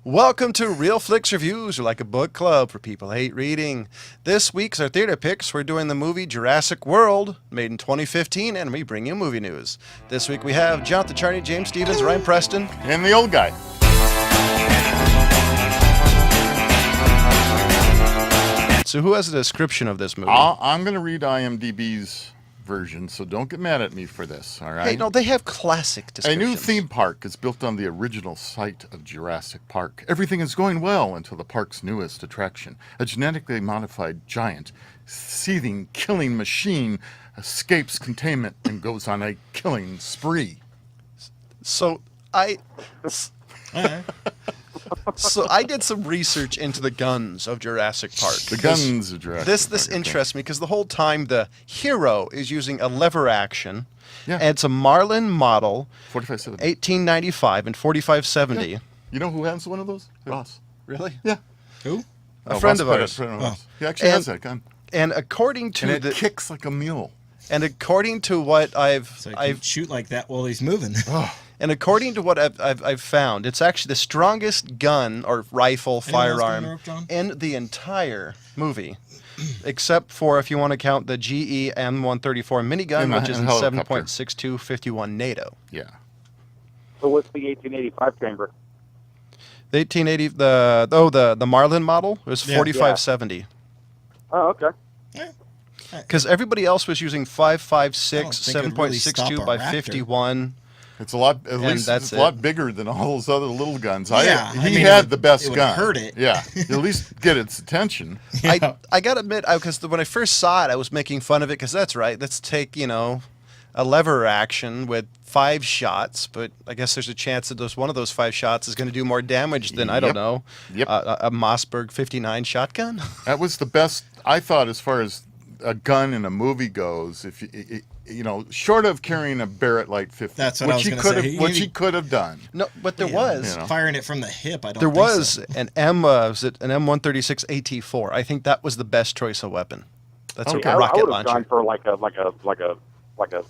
Welcome to Real Flix Reviews, or like a book club for people who hate reading. This week's our theater picks. We're doing the movie Jurassic World, made in 2015, and we bring you movie news. This week we have Jonathan Charney, James Stevens, Ryan Preston, and the old guy. So who has a description of this movie? I'm going to read IMDb's version, so don't get mad at me for this, all right? Hey, no, they have classic descriptions. A new theme park is built on the original site of Jurassic Park. Everything is going well until the park's newest attraction, a genetically modified giant, seething, killing machine, escapes containment and goes on a killing spree. So I did some research into the guns of Jurassic Park. The guns of Jurassic Park. This interests me because the whole time the hero is using a lever action. Yeah. And it's a Marlin model, 4570. 1895 and 4570. Yeah. You know who has one of those? Ross. Really? Yeah. Who? A friend of ours. He actually has that gun. And according to and it kicks like a mule. And according to what I've shoot like that while he's moving. And according to what I've found, it's actually the strongest gun or rifle firearm in the entire movie, except for if you want to count the GE M134 minigun, which is in 7.62 51 NATO. Yeah. So what's the 1885 chamber? The 1880 the Marlin model was 4570. Oh, okay. Because everybody else was using 5.56, 7.62 really by 51. It's a lot. At least it's a lot bigger than all those other little guns. Yeah, he had the best gun. It hurt it. Yeah, at least get its attention. Yeah. I gotta admit, because when I first saw it, I was making fun of it because that's right. Let's take a lever action with 5 shots, but I guess there's a chance that one of those 5 shots is going to do more damage than I don't know. Yep. A Mossberg 59 shotgun. That was the best I thought as far as a gun in a movie goes. If short of carrying a Barrett Light 50, that's what which he could have done. No, but there was firing it from the hip. There was an M136 AT4. I think that was the best choice of weapon. That's a rocket launcher. I would have gone for like a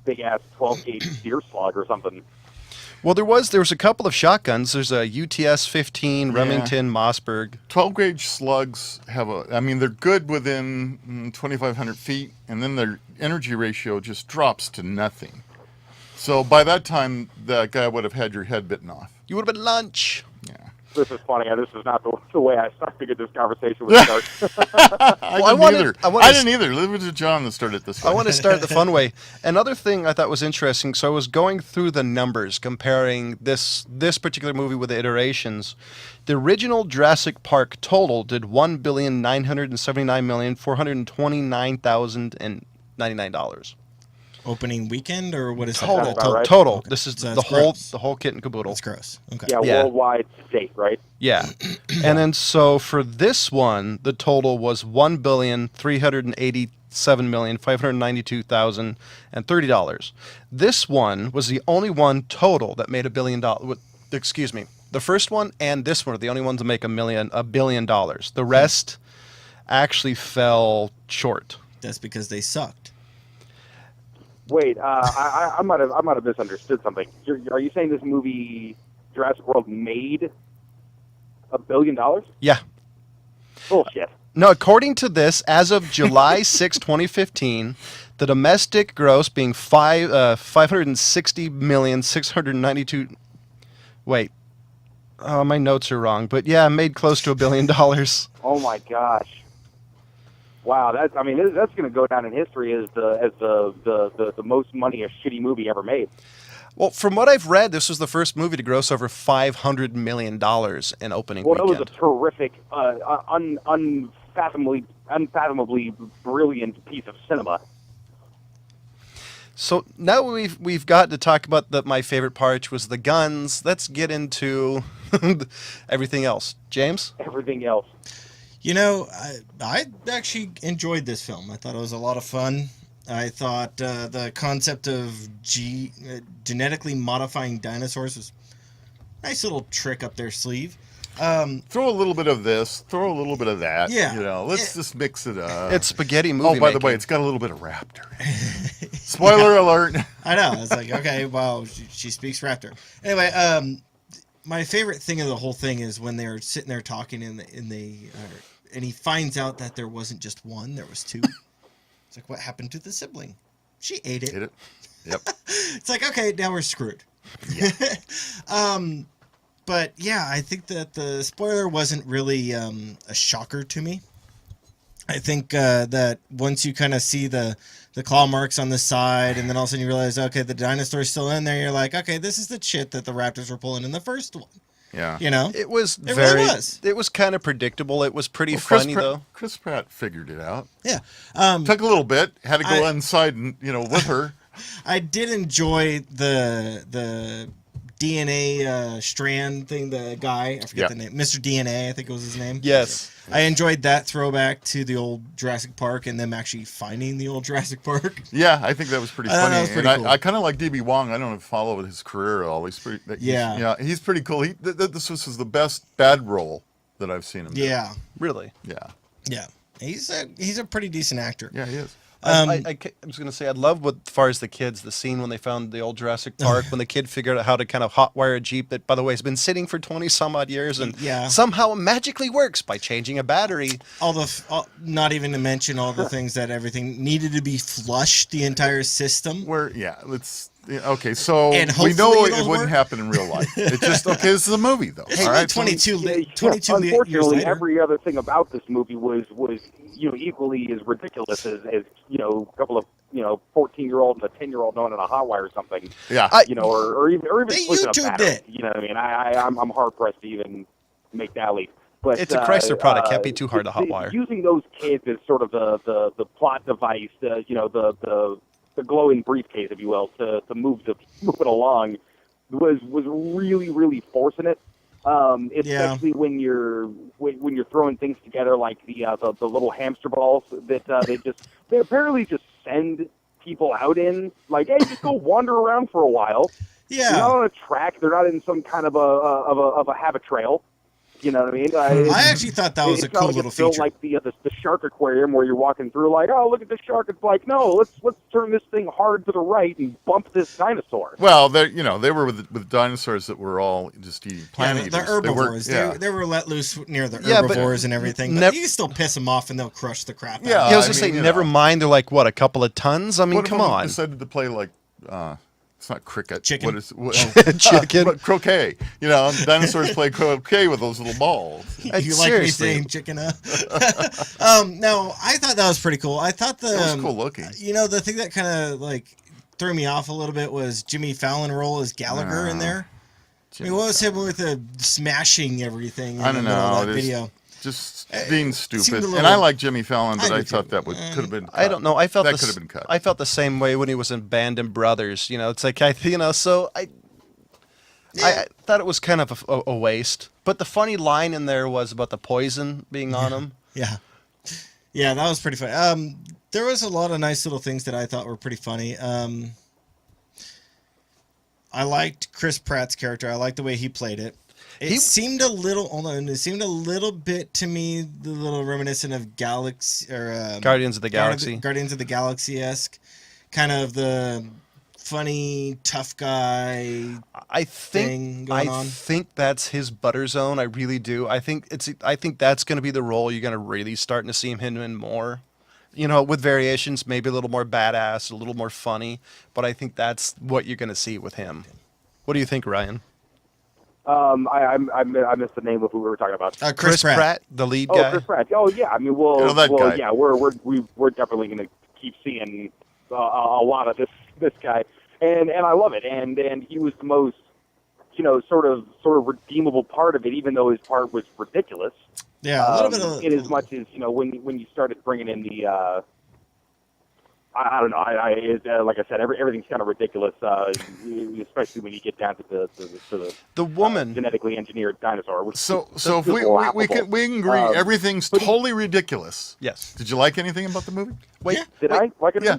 big ass 12 gauge deer slug or something. Well, there was a couple of shotguns. There's a UTS-15 Remington Mossberg. 12 gauge slugs they're good within 2,500 feet, and then their energy ratio just drops to nothing. So by that time, that guy would have had your head bitten off. You would have been lunch. Yeah. This is funny. This is not the way I figured this conversation would start. I didn't either. Leave it to John to start it this way. I want to start the fun way. Another thing I thought was interesting, so I was going through the numbers, comparing this particular movie with the iterations. The original Jurassic Park total did $1,979,429,099. Opening weekend, or what is total? That? Right? Total. Okay. This is So the whole kit and caboodle. That's gross. Okay. Yeah, worldwide to date, right? Yeah. And then so for this one, the total was $1,387,592,030. This one was the only one total that made $1 billion. Excuse me. The first one and this one are the only ones to make $1 billion. The rest actually fell short. That's because they sucked. Wait, I might have misunderstood something. Are you saying this movie Jurassic World made $1 billion? Yeah. Bullshit. No, according to this, as of July 6, 2015, the domestic gross being $560,692. Wait. Oh, my notes are wrong, but yeah, made close to $1 billion. Oh my gosh. Wow, that's going to go down in history as the most money a shitty movie ever made. Well, from what I've read, this was the first movie to gross over $500 million in opening weekend. Well, it was a terrific, unfathomably brilliant piece of cinema. So now we've got to talk about my favorite part, which was the guns. Let's get into everything else. James? Everything else. I actually enjoyed this film. I thought it was a lot of fun. I thought the concept of genetically modifying dinosaurs was a nice little trick up their sleeve. Throw a little bit of this, throw a little bit of that. Yeah. Let's just mix it up. It's spaghetti movie Oh, by the way, it's got a little bit of raptor. Spoiler alert. I know. It's like, okay, well, she speaks raptor. Anyway, my favorite thing of the whole thing is when they're sitting there talking and he finds out that there wasn't just one, there was two. It's like, what happened to the sibling? She ate it. Ate it. Yep. It's like, okay, now we're screwed. Yeah. But yeah, I think that the spoiler wasn't really a shocker to me. I think that once you kind of see the claw marks on the side, and then all of a sudden you realize, okay, the dinosaur's still in there, you're like, okay, this is the shit that the raptors were pulling in the first one. Yeah. You know? It was really was. It was kind of predictable. It was pretty funny though. Chris Pratt figured it out. Yeah. Took a little bit. Had to go inside and with her. I did enjoy the DNA strand thing, the guy, I forget the name, Mr. DNA, I think it was his name. Yes. I enjoyed that throwback to the old Jurassic Park and them actually finding the old Jurassic Park. Yeah, I think that was pretty funny. That was pretty cool. I kind of like D.B. Wong. I don't know if you follow his career at all. He's pretty, he's pretty cool. This was the best bad role that I've seen him do. Yeah. Really? Yeah. Yeah. He's a pretty decent actor. Yeah, he is. I was going to say, I love what, as far as the kids, the scene when they found the old Jurassic Park, when the kid figured out how to kind of hotwire a Jeep that, by the way, has been sitting for 20 some odd years and somehow magically works by changing a battery. Not even to mention all the things that everything needed to be flushed, the entire system. Okay, so we know it wouldn't happen in real life. It's just, this is a movie, though. Hey, all right? 22 unfortunately, years later. every other thing about this movie was equally as ridiculous as a couple of 14-year-old and a 10-year-old knowing how to hotwire something. Yeah. Or even they switching a YouTubed battery. it. You know what I mean? I'm hard pressed to even make that leap. But it's a Chrysler product. Can't be too hard to hotwire. Using those kids as sort of the plot device, the glowing briefcase, if you will, to move it along, was really, really forcing it. Especially when you're throwing things together like the little hamster balls that they apparently just send people out in, like, hey, just go wander around for a while. Yeah, they're not on a track. They're not in some kind of a habit trail. You know what I mean? I actually thought that was a cool little feature. It's like the shark aquarium where you're walking through, like, oh, look at the shark. It's like, no, let's turn this thing hard to the right and bump this dinosaur. Well, they were with dinosaurs that were all just eating plant eaters. The herbivores. They were let loose near the herbivores and everything. But you can still piss them off and they'll crush the crap out of them. I was going to say, never mind. They're like, what, a couple of tons? I mean, come on. Decided to play like... it's not cricket. Chicken. Chicken. But croquet. Dinosaurs play croquet with those little balls. You like me saying chicken? No, I thought that was pretty cool. I thought that was cool looking. The thing that kind of like threw me off a little bit was Jimmy Fallon role as Gallagher in there. What was him with the smashing everything? I don't know. That video. Just being stupid. And I like Jimmy Fallon, but I thought that could have been cut. I don't know. I felt that could have been cut. I felt the same way when he was in Band of Brothers. It's like, I thought it was kind of a waste. But the funny line in there was about the poison being on him. Yeah. Yeah, that was pretty funny. There was a lot of nice little things that I thought were pretty funny. I liked Chris Pratt's character. I liked the way he played it. It seemed a little bit to me, the little reminiscent of Guardians of the Galaxy. Guardians of the Galaxy-esque. Kind of the funny, tough guy thing going on. I think that's his butter zone. I really do. I think that's going to be the role you're going to really starting to see him in more. With variations, maybe a little more badass, a little more funny. But I think that's what you're going to see with him. What do you think, Ryan? I missed the name of who we were talking about. Chris Pratt, the lead guy. Oh, Chris Pratt. Oh, yeah. I mean, we're definitely going to keep seeing a lot of this guy, and I love it. And he was the most, sort of redeemable part of it, even though his part was ridiculous. Yeah, a little bit of. In as much as when you started bringing in the. I don't know. Like I said, everything's kind of ridiculous, especially when you get down to the woman genetically engineered dinosaur. So if we can agree, everything's totally ridiculous. Yes. Did you like anything about the movie? Did I like it? Yeah.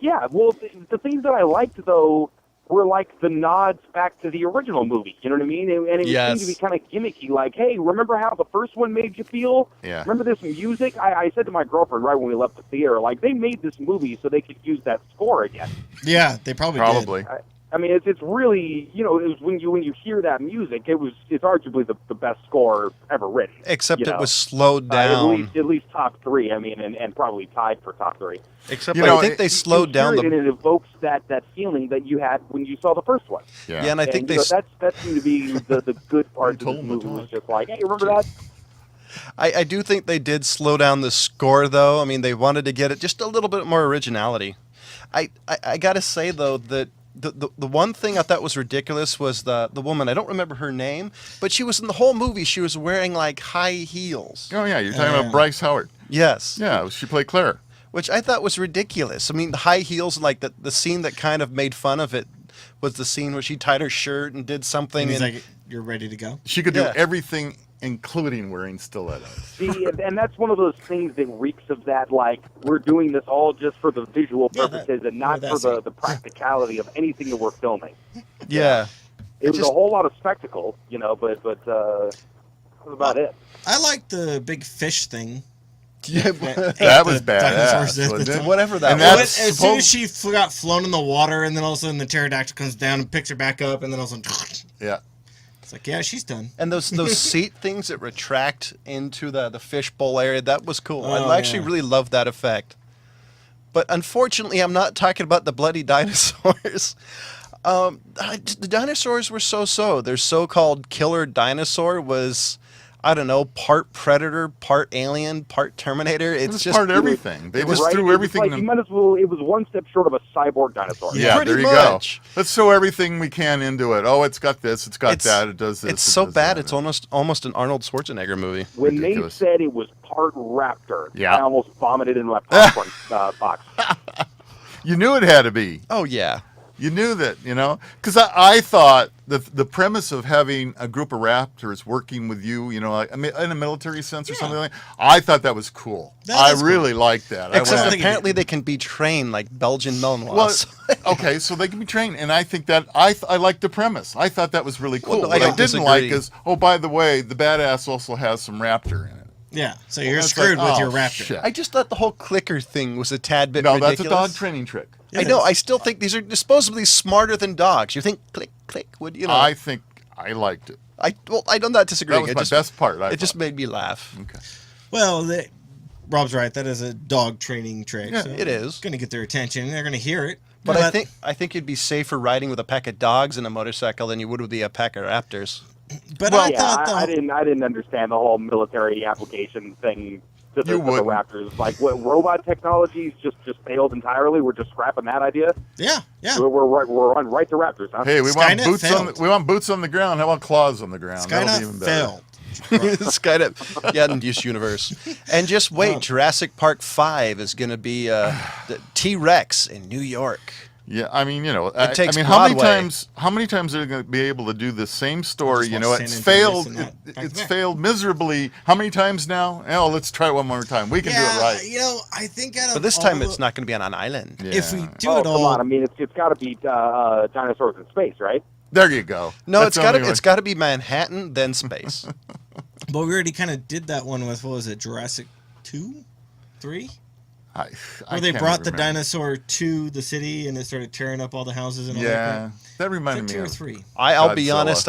Yeah. Well, the things that I liked though were like the nods back to the original movie. You know what I mean? And it seemed to be kind of gimmicky. Like, hey, remember how the first one made you feel? Yeah. Remember this music? I said to my girlfriend right when we left the theater, like, they made this movie so they could use that score again. Yeah, they probably did. I mean, it's really, it was when you hear that music, it's arguably the best score ever written. Except it was slowed down. At least top three. I mean, and probably tied for top three. Except I think they slowed down and it evokes that feeling that you had when you saw the first one. Yeah, and I think that seemed to be the good part of the movie. Was just like, hey, remember that? I do think they did slow down the score, though. I mean, they wanted to get it just a little bit more originality. I gotta say though that. The one thing I thought was ridiculous was the woman. I don't remember her name, but she was in the whole movie. She was wearing like high heels. Oh yeah, you're talking about Bryce Howard. Yes. Yeah, she played Claire. Which I thought was ridiculous. I mean, the high heels, like the scene that kind of made fun of it was the scene where she tied her shirt and did something. And he's like, "You're ready to go." She could do everything, including wearing stilettos. See, and that's one of those things that reeks of that, like, we're doing this all just for the visual purposes and not for the practicality of anything that we're filming. Yeah. It was a whole lot of spectacle, but that was about it. I like the big fish thing. Yeah, that was badass. Whatever that was. As soon as she got flown in the water, and then all of a sudden the pterodactyl comes down and picks her back up, and then all of a sudden... Yeah. It's like, yeah, she's done. And those seat things that retract into the fishbowl area, that was cool. I actually really loved that effect. But unfortunately, I'm not talking about the bloody dinosaurs. The dinosaurs were so-so. Their so-called killer dinosaur was, I don't know, part predator, part alien, part Terminator. It's just part everything. They just threw everything. Like, you might as well. It was one step short of a cyborg dinosaur. Yeah, there you go. Let's throw everything we can into it. Oh, it's got this. It's got that. It does this. It's so bad. It's almost an Arnold Schwarzenegger movie. When they said it was part raptor, I almost vomited in my popcorn box. You knew it had to be. Oh yeah. You knew that, because I thought the premise of having a group of raptors working with you, like, in a military sense or something like that, I thought that was cool. I really liked that. Except apparently they can be trained like Belgian Malinois. Well, okay, so they can be trained, and I think that I liked the premise. I thought that was really cool. Well, what I didn't like is, by the way, the badass also has some raptor in it. Yeah, so you're screwed with your raptor. Shit. I just thought the whole clicker thing was a tad bit ridiculous. No, that's a dog training trick. I know. I still think these are supposedly smarter than dogs. You think click, click would, I think I liked it. I don't not disagree. That was my best part. It just made me laugh. Okay. Well, Rob's right. That is a dog training trick. Yeah, so it is. Going to get their attention. They're going to hear it. But I think you'd be safer riding with a pack of dogs and a motorcycle than you would with a pack of raptors. But I didn't understand the whole military application thing to the raptors. Like, what robot technologies just failed entirely? We're just scrapping that idea. Yeah. We're on right to raptors, huh? Hey, we want boots on the ground. How about claws on the ground? Skynet even failed. Skynet, in this universe. And just wait, Jurassic Park 5 is going to be the T-Rex in New York. Yeah, I mean, it takes how many times are they going to be able to do the same story? It's failed. It's failed miserably. How many times now? Oh, let's try it one more time. We can do it right. I think but this time it's not going to be on an island. Yeah. If we do it all, come on. I mean, it's got to be dinosaurs in space, right? There you go. No, it's got to be Manhattan, then space. But we already kind of did that one with, what was it, Jurassic 2? 3? Where they brought the dinosaur to the city and it started tearing up all the houses and all that. That reminded me 2 or of 3. I'll be honest,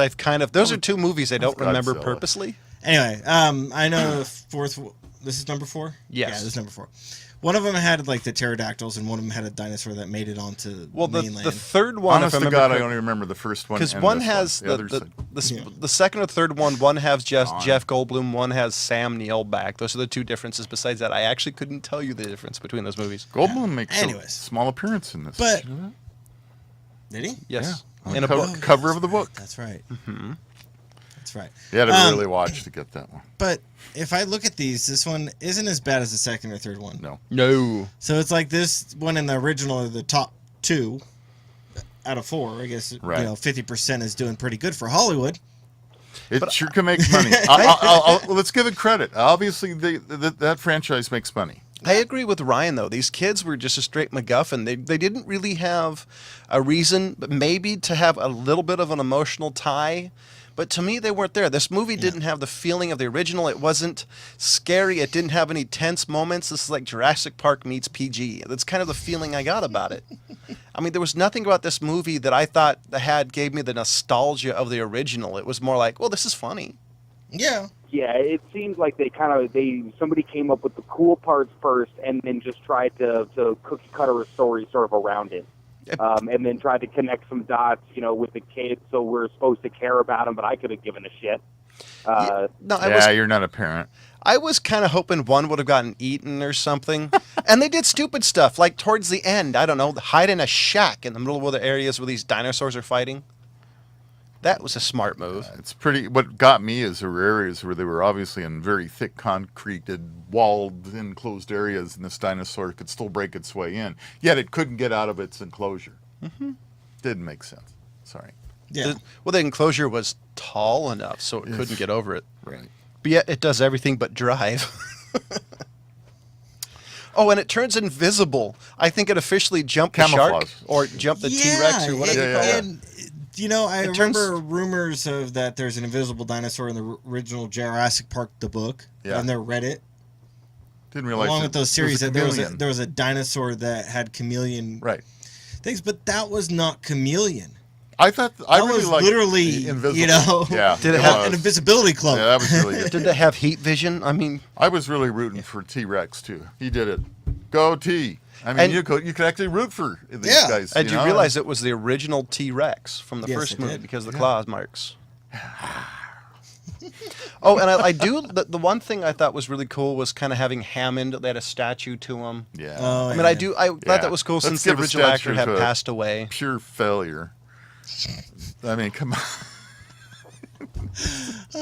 those are two movies I don't remember purposely. Anyway, I know the fourth. This is number 4. Yes. Yeah, this is number 4. One of them had like the pterodactyls, and one of them had a dinosaur that made it onto mainland. The third one, honest to God, I only remember the first one. Because one has the second or third one. One has just Jeff Goldblum. One has Sam Neill back. Those are the two differences. Besides that, I actually couldn't tell you the difference between those movies. Goldblum makes a small appearance in this. But did he? Yes, yeah. In a book, cover of the book. That's right. Mm-hmm. That's right. You had to really watch to get that one. But if I look at these, this one isn't as bad as the second or third one. No. So it's like this one in the original are the top 2 out of 4. I guess 50% is doing pretty good for Hollywood. It sure can make money. Let's give it credit. Obviously, that franchise makes money. I agree with Ryan, though. These kids were just a straight MacGuffin. They didn't really have a reason, but maybe to have a little bit of an emotional tie. But to me, they weren't there. This movie didn't have the feeling of the original. It wasn't scary. It didn't have any tense moments. This is like Jurassic Park meets PG. That's kind of the feeling I got about it. I mean, there was nothing about this movie that I thought gave me the nostalgia of the original. It was more like, well, this is funny. Yeah. Yeah, it seems like somebody came up with the cool parts first and then just tried to cookie cutter a story sort of around it. And then tried to connect some dots, with the kids, so we're supposed to care about them, but I could have given a shit. You're not a parent. I was kind of hoping one would have gotten eaten or something. And they did stupid stuff, like towards the end, I don't know, hide in a shack in the middle of the areas where these dinosaurs are fighting. That was a smart move. It's pretty. What got me is there were areas where they were obviously in very thick, concreted, walled, enclosed areas, and this dinosaur could still break its way in. Yet it couldn't get out of its enclosure. Mm-hmm. Didn't make sense. Sorry. Yeah. The enclosure was tall enough so it couldn't get over it. Right. But yet it does everything but drive. Oh, and it turns invisible. I think it officially jumped the shark or jumped the T-Rex or whatever you call it. I remember rumors of that there's an invisible dinosaur in the original Jurassic Park, the book, on their Reddit. Didn't realize. Along with those series, that there was a dinosaur that had chameleon things, but that was not chameleon. I thought I really was liked literally, invisible. Did it have an invisibility cloak? Yeah, that was really good. Did it have heat vision? I mean, I was really rooting for T-Rex too. He did it. Go T. I mean, you could actually root for these guys. And you realize it was the original T-Rex from the first movie because of the claw marks. Oh, and I do. The one thing I thought was really cool was kind of having Hammond. They had a statue to him. Yeah. Oh, I mean, I thought that was cool since the original actor had passed away. Pure failure. I mean, come on.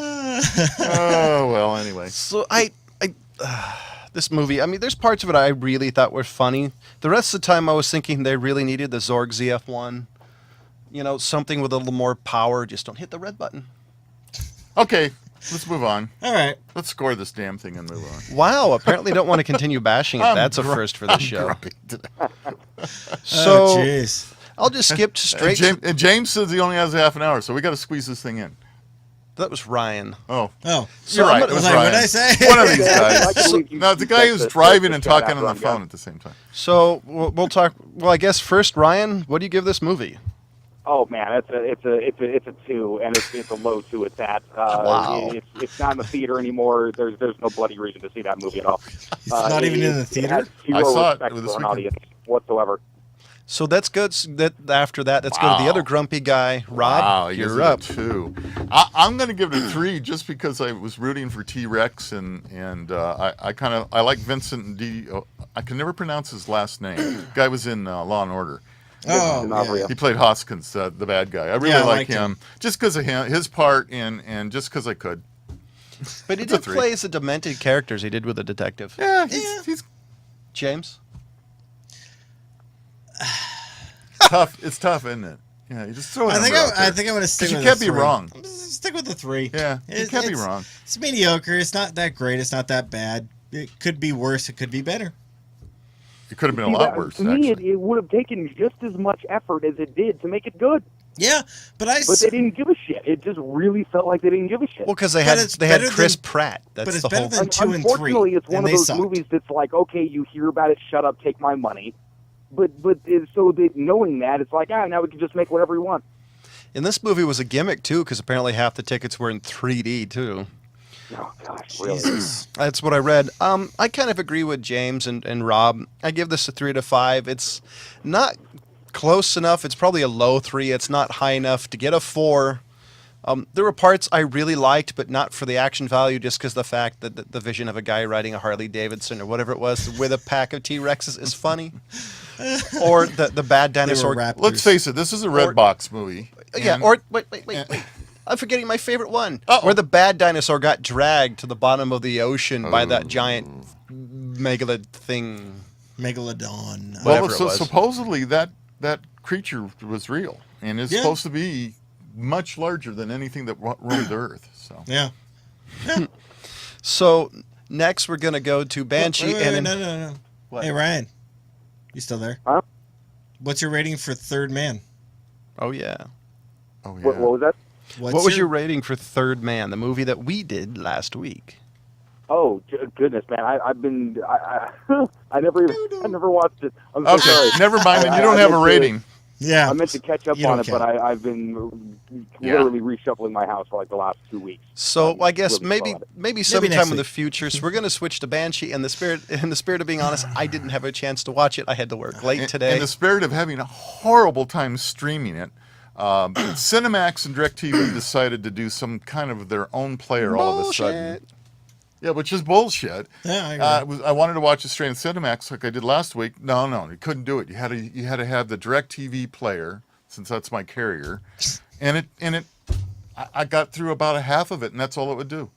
Oh well. Anyway. So this movie, I mean, there's parts of it I really thought were funny. The rest of the time I was thinking they really needed the Zorg ZF-1. Something with a little more power. Just don't hit the red button. Okay, let's move on. All right. Let's score this damn thing and move on. Wow, apparently don't want to continue bashing it. That's a first for the show. So, jeez. I'll just skip straight. And James says he only has a half an hour, so we got to squeeze this thing in. That was Ryan. Oh. So you're right. It was Ryan. What did I say? One of these guys. No, the guy who's driving and talking on the phone at the same time. So we'll talk. Well, I guess first, Ryan, what do you give this movie? Oh man, it's a 2, and it's a low 2 at that. Wow. It's not in the theater anymore. There's no bloody reason to see that movie at all. It's not even in the theater. I saw it for this an weekend. audience whatsoever. So that's good. After that, let's go to the other grumpy guy, Rob. Wow, you're up. 2. I'm going to give it a 3 just because I was rooting for T-Rex and I like Vincent D. I can never pronounce his last name. Guy was in Law and Order. Oh, yeah. He played Hoskins, the bad guy. I really like him just because of his part and just because I could. But he did play as a demented character as he did with the detective. Yeah, he's James. tough. It's tough, isn't it? Yeah, you just throw it. I think I'm going to stick with you can't be wrong. I'm just stick with the 3. Yeah, you can't be wrong. It's mediocre. It's not that great. It's not that bad. It could be worse. It could be better. It could have been a lot worse. To me, it would have taken just as much effort as it did to make it good. Yeah, but they didn't give a shit. It just really felt like they didn't give a shit. Well, because they had Chris Pratt. That's the whole. Better than 2 and 3. Unfortunately, it's one of those movies that's like, okay, you hear about it, shut up, take my money. But knowing that, it's like, now we can just make whatever we want. And this movie was a gimmick too, because apparently half the tickets were in 3D too. Oh gosh, really? That's what I read. I kind of agree with James and Rob. I give this a 3 to 5. It's not close enough. It's probably a low 3. It's not high enough to get a 4. There were parts I really liked, but not for the action value, just because the fact that the vision of a guy riding a Harley Davidson or whatever it was with a pack of T-Rexes is funny. Or the bad dinosaur. Let's face it, this is a red box movie. Yeah, or wait. I'm forgetting my favorite one. Where the bad dinosaur got dragged to the bottom of the ocean by that giant thing. Megalodon. Well, so supposedly that creature was real and is supposed to be much larger than anything that roamed the Earth. So yeah. So next we're gonna go to Banshee. No. What? Hey Ryan, you still there? Huh? What's your rating for Third Man? Oh yeah. Oh yeah. What was that? What was your rating for Third Man, the movie that we did last week? Oh goodness, man! I never watched it. I'm so Okay, sorry. never mind. Then you don't have a rating. Yeah. I meant to catch up You on don't it, but count. I've been literally reshuffling my house for like the last 2 weeks. So I guess really slow at it. maybe next sometime in week. the future. So we're going to switch to Banshee. In the spirit of being honest, I didn't have a chance to watch it. I had to work late today. In the spirit of having a horrible time streaming it, Cinemax and DirecTV decided to do some kind of their own player all of a sudden. Bullshit. Yeah, which is bullshit. Yeah, I agree. I wanted to watch it straight on Cinemax like I did last week. No, you couldn't do it. You had to have the DirecTV player, since that's my carrier, and I got through about a half of it, and that's all it would do.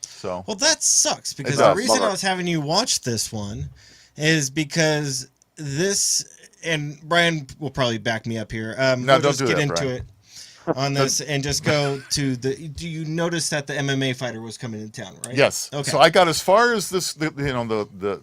So Well, that sucks because It the does. reason Bummer. I was having you watch this one is because this, and Brian will probably back me up here. No, We'll don't just do get that, into Brian. it on this and just go to the. Do you notice that the MMA fighter was coming into town, right? yes, Okay. so I got as far as this. The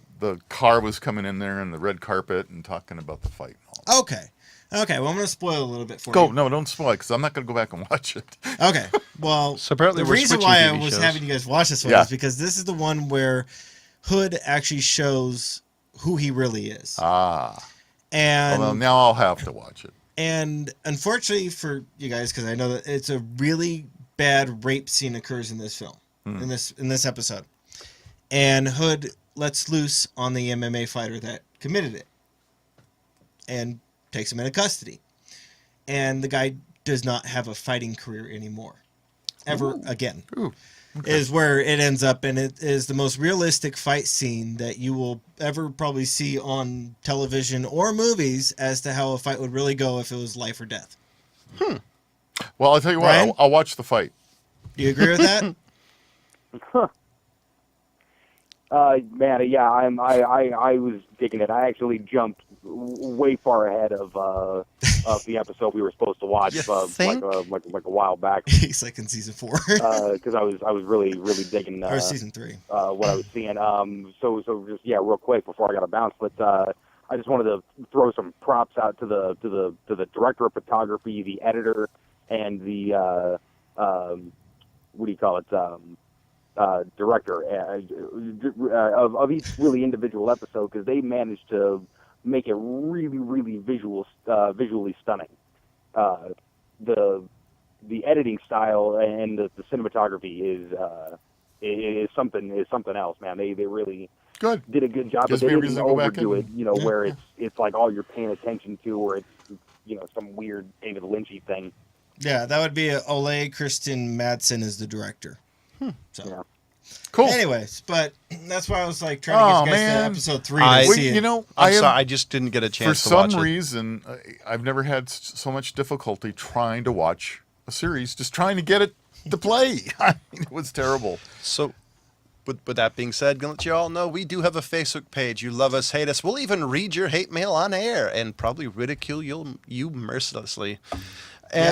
car was coming in there and the red carpet and talking about the fight. And all. Okay. Well, I'm going to spoil a little bit for Go you. no, don't spoil it because I'm not going to go back and watch it. Okay. Well, So apparently the we're reason switching why I TV was shows. having you guys watch this one Yeah. is because this is the one where Hood actually shows who he really is. And Well, now I'll have to watch it. And unfortunately for you guys, because I know that it's a really bad rape scene occurs in this film, in this episode, and Hood lets loose on the MMA fighter that committed it, and takes him into custody, and the guy does not have a fighting career anymore, ever again. Ooh. Is where it ends up, and it is the most realistic fight scene that you will ever probably see on television or movies as to how a fight would really go if it was life or death. Well, I'll tell you what. Ryan? I'll watch the fight. Do you agree with that? Man, yeah, I was digging it. I actually jumped way far ahead of the episode we were supposed to watch You like think? a while back He's like in season 4 because I was really digging or season 3. what I was seeing. So just real quick before I got to bounce, but I just wanted to throw some props out to the director of photography, the editor, and the what do you call it? Director of each really individual episode, because they managed to make it really visually stunning. The editing style and the cinematography is something else, man. They really Good. did a good job, Gives but they me a didn't reason to go back overdo it. and- Where it's like all you're paying attention to, or it's some weird David Lynchy thing. Yeah, that would be Ole Christian Madsen as the director. So, Yeah. Cool. anyways, but that's why I was like trying to get you guys to man. episode 3 I- to Well, see it. you know, I'm I sorry, have, I just didn't get a for chance to watch some it. reason, I've never had so much difficulty trying to watch a series, just trying to get it to play. I mean, it was terrible. So, with that being said, gonna let you all know we do have a Facebook page. You love us, hate us. We'll even read your hate mail on air and probably ridicule you mercilessly. yeah,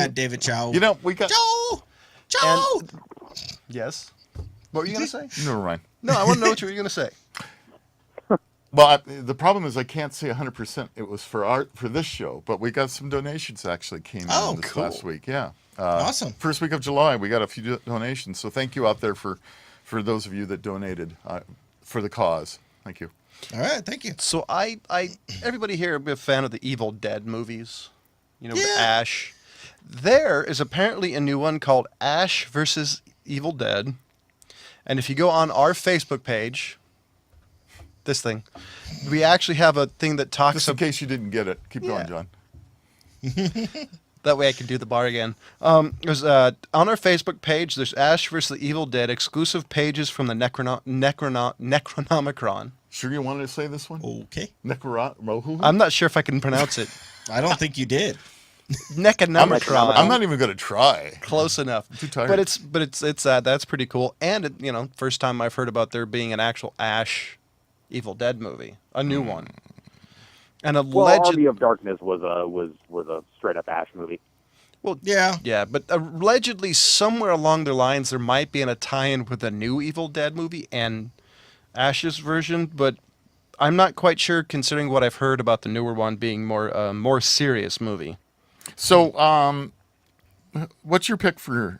And David Chow. You know, we got. Chow! yes, what were you gonna say? Never mind. No, I want to know what you were gonna say. Well, the problem is I can't say 100% it was for this show, but we got some donations actually came Oh, in this cool. last week. Yeah. Awesome. First week of July, we got a few donations. So thank you out there for those of you that donated for the cause. Thank you. All right, thank you. So everybody here a fan of the Evil Dead movies, with Yeah. Ash. There is apparently a new one called Ash versus Evil Dead, and if you go on our Facebook page, this thing, we actually have a thing that talks Just in about. case you didn't get it, keep going, Yeah. John. That way I can do the bar again. There's on our Facebook page. There's Ash versus the Evil Dead exclusive pages from the Necronomicon. Sure you wanted to say this one? Okay. Necronomicon? I'm not sure if I can pronounce it. I don't think you did. Necronomicon. I'm not even going to try. Close enough. too tired. But it's that's pretty cool. And first time I've heard about there being an actual Ash Evil Dead movie, a new one. And a Well, legend. Army of Darkness was a straight up Ash movie. Well, Yeah. yeah, but allegedly somewhere along their lines there might be a tie-in with a new Evil Dead movie and Ash's version, but I'm not quite sure considering what I've heard about the newer one being more serious movie. So, what's your pick for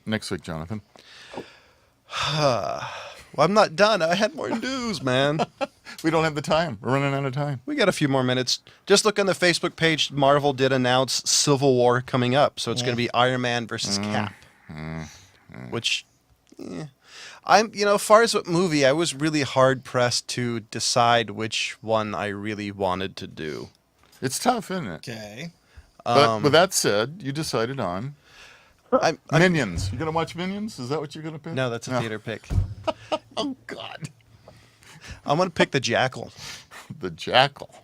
next week, Jonathan? Well, I'm not done. I had more news, man. We don't have the time. We're running out of time. We got a few more minutes. Just look on the Facebook page. Marvel did announce Civil War coming up, so it's going to be Iron Man versus Cap. Which, far as what movie, I was really hard pressed to decide which one I really wanted to do. It's tough, isn't it? Okay. But with that said, you decided on Minions. You gonna watch Minions? Is that what you're gonna pick? No, that's a theater pick. Oh God. I'm gonna pick the Jackal. The Jackal.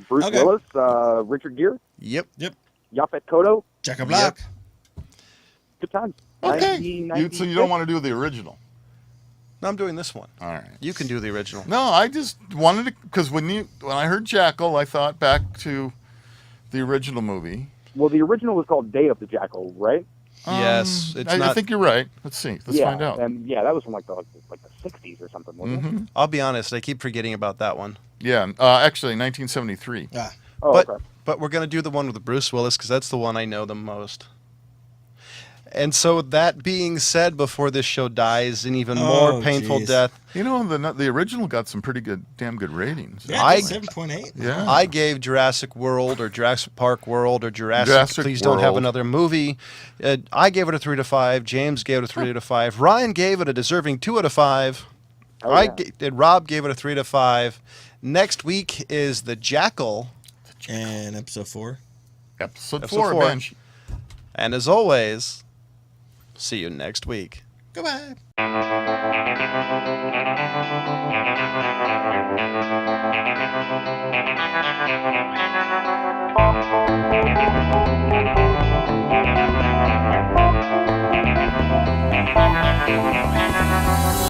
Bruce Willis, Richard Gere, Yep. Yaphet Kotto. Jackal Black. Good time. Okay. So you don't want to do the original? No, I'm doing this one. All right. You can do the original. No, I just wanted to, because when I heard Jackal, I thought back to the original movie. Well, the original was called Day of the Jackal, right? Yes, it's I not. think you're right. Let's see. Let's find out. And that was from like the 60s or something, wasn't it? I'll be honest. I keep forgetting about that one. Yeah. Actually, 1973. Oh, But okay. but we're gonna do the one with Bruce Willis because that's the one I know the most. And so that being said, before this show dies an even more painful death, You know, the original got some damn good ratings. Yeah, I- 7.8. Yeah. I gave Jurassic World or Jurassic Park World or Jurassic Please Don't Have World. Another Movie. I gave it a 3 to 5. James gave it a 3 to 5. Ryan gave it a deserving 2 out of 5. Oh, yeah. And Rob gave it a 3 to 5. Next week is the Jackal. And episode 4. Episode Episode 4, four. Banshee. And as always, see you next week. Goodbye.